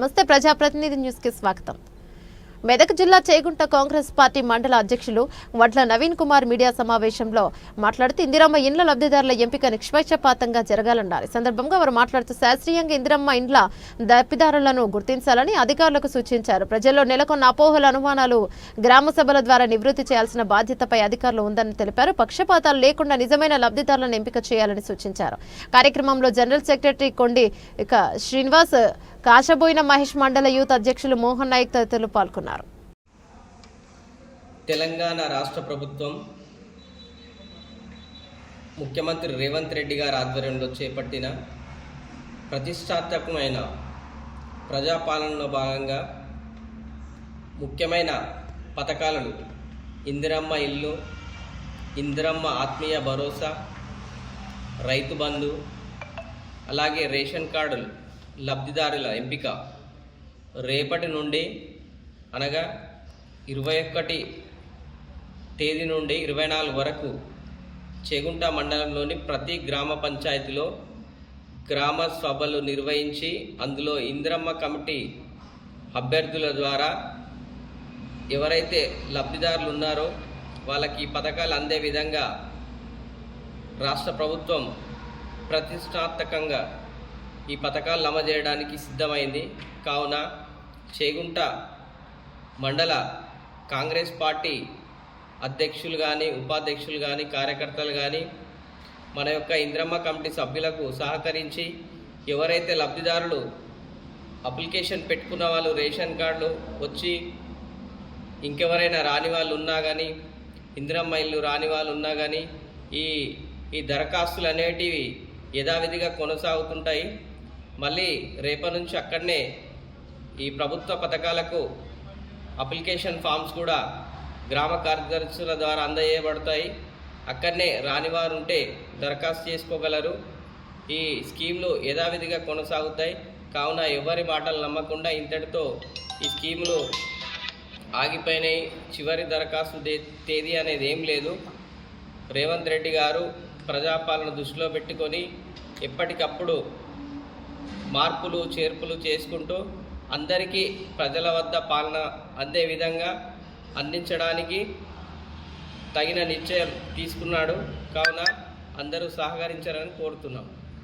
నమస్తే ప్రజాప్రతినిధి న్యూస్ కి స్వాగతం. మెదక్ జిల్లా చేగుంట కాంగ్రెస్ పార్టీ మండల అధ్యక్షులు వడ్ల నవీన్ కుమార్ మీడియా సమావేశంలో మాట్లాడుతూ ఇందిరమ్మ ఇండ్ల లబ్ధిదారుల ఎంపిక నిష్పక్షపాతంగా జరగాలన్నారు. ఈ సందర్భంగా వారు మాట్లాడుతూ శాస్త్రీయంగా ఇందిరమ్మ ఇండ్ల లబ్ధిదారులను గుర్తించాలని అధికారులకు సూచించారు. ప్రజల్లో నెలకొన్న అపోహల అనుమానాలు గ్రామ సభల ద్వారా నివృత్తి చేయాల్సిన బాధ్యతపై అధికారులు ఉందని తెలిపారు. పక్షపాతాలు లేకుండా నిజమైన లబ్ధిదారులను ఎంపిక చేయాలని సూచించారు. కార్యక్రమంలో జనరల్ సెక్రటరీ కొండి శ్రీనివాస్, కాశబోయిన మహేష్, మండల యూత్ అధ్యక్షులు మోహన్ నాయక్ తదితరులు పాల్గొన్నారు. తెలంగాణ రాష్ట్ర ప్రభుత్వం ముఖ్యమంత్రి రేవంత్ రెడ్డి గారి ఆధ్వర్యంలో చేపట్టిన ప్రతిష్టాత్మకమైన ప్రజాపాలనలో భాగంగా ముఖ్యమైన పథకాలను ఇందిరమ్మ ఇల్లు, ఇందిరమ్మ ఆత్మీయ భరోసా, రైతు బంధు, అలాగే రేషన్ కార్డులు లబ్ధిదారుల ఎంపిక రేపటి నుండి అనగా 21 తేదీ నుండి 24 వరకు చేగుంట మండలంలోని ప్రతి గ్రామ పంచాయతీలో గ్రామ సభలు నిర్వహించి అందులో ఇందిరమ్మ కమిటీ అభ్యర్థుల ద్వారా ఎవరైతే లబ్ధిదారులు ఉన్నారో వాళ్ళకి పథకాలు అందే విధంగా రాష్ట్ర ప్రభుత్వం ప్రతిష్టాత్మకంగా ఈ పథకాలు అమలు చేయడానికి సిద్ధమైంది. కావున చేగుంట మండల కాంగ్రెస్ పార్టీ అధ్యక్షులు కానీ, ఉపాధ్యక్షులు కానీ, కార్యకర్తలు కానీ మన యొక్క ఇందిరమ్మ కమిటీ సభ్యులకు సహకరించి ఎవరైతే లబ్ధిదారులు అప్లికేషన్ పెట్టుకున్న వాళ్ళు రేషన్ కార్డులు వచ్చి ఇంకెవరైనా రాని వాళ్ళు ఉన్నా కానీ, ఇందిరమ్మ ఇల్లు రాని వాళ్ళు ఉన్నా కానీ ఈ దరఖాస్తులు అనేటివి యథావిధిగా కొనసాగుతుంటాయి. మళ్ళీ రేపటి నుంచి అక్కడనే ఈ ప్రభుత్వ పథకాలకు అప్లికేషన్ ఫామ్స్ కూడా గ్రామ కార్యదర్శుల ద్వారా అందజేయబడతాయి. అక్కడనే రానివారు ఉంటే దరఖాస్తు చేసుకోగలరు. ఈ స్కీమ్లు యథావిధిగా కొనసాగుతాయి. కావున ఎవరి మాటలు నమ్మకుండా ఇంతటితో ఈ స్కీములు ఆగిపోయినాయి. చివరి దరఖాస్తు తేదీ అనేది ఏం లేదు. రేవంత్ రెడ్డి గారు ప్రజాపాలన దృష్టిలో పెట్టుకొని ఎప్పటికప్పుడు మార్పులు చేర్పులు చేసుకుంటూ అందరికీ ప్రజల వద్ద పాలన అందే విధంగా అందించడానికి తగిన నిశ్చయం తీసుకున్నాడు. కావున అందరూ సహకరించాలని కోరుతున్నాం.